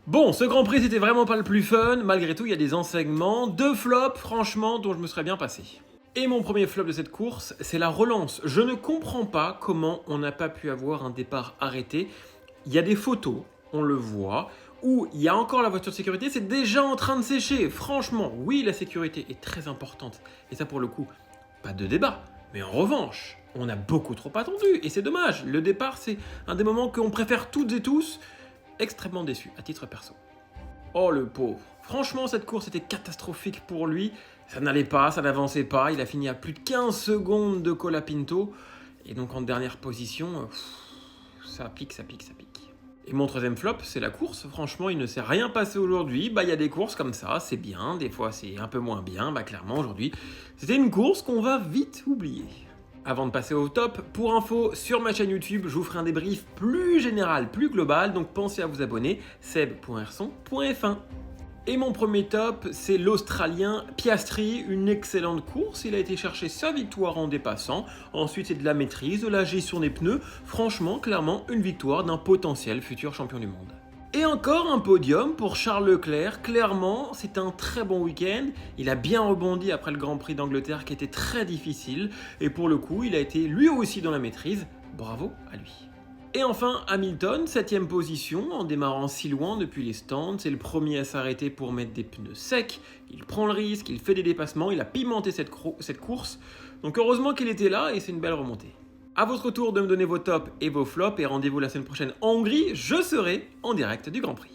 Bon, ce Grand Prix c'était vraiment pas le plus fun, malgré tout il y a des enseignements, 2 flops franchement dont je me serais bien passé. Et mon premier flop de cette course, c'est la relance. Je ne comprends pas comment on n'a pas pu avoir un départ arrêté. Il y a des photos, on le voit, où il y a encore la voiture de sécurité, c'est déjà en train de sécher. Franchement, oui la sécurité est très importante, et ça pour le coup, pas de débat. Mais en revanche, on a beaucoup trop attendu, et c'est dommage. Le départ c'est un des moments qu'on préfère toutes et tous. Extrêmement déçu, à titre perso. Oh le pauvre. Franchement, cette course était catastrophique pour lui. Ça n'allait pas, ça n'avançait pas. Il a fini à plus de 15 secondes de Colapinto. Et donc en dernière position, ça pique, ça pique, ça pique. Et mon troisième flop, c'est la course. Franchement, il ne s'est rien passé aujourd'hui. Il y a des courses comme ça, c'est bien. Des fois, c'est un peu moins bien. Clairement, aujourd'hui, c'était une course qu'on va vite oublier. Avant de passer au top, pour info, sur ma chaîne YouTube, je vous ferai un débrief plus général, plus global, donc pensez à vous abonner, seb.rson.f1. Et mon premier top, c'est l'Australien Piastri, une excellente course, il a été chercher sa victoire en dépassant, ensuite c'est de la maîtrise, de la gestion des pneus, franchement, clairement, une victoire d'un potentiel futur champion du monde. Et encore un podium pour Charles Leclerc, clairement c'est un très bon week-end, il a bien rebondi après le Grand Prix d'Angleterre qui était très difficile, et pour le coup il a été lui aussi dans la maîtrise, bravo à lui. Et enfin Hamilton, 7ème position, en démarrant si loin depuis les stands, c'est le premier à s'arrêter pour mettre des pneus secs, il prend le risque, il fait des dépassements, il a pimenté cette course, donc heureusement qu'il était là et c'est une belle remontée. A votre tour de me donner vos tops et vos flops et rendez-vous la semaine prochaine en Hongrie, je serai en direct du Grand Prix.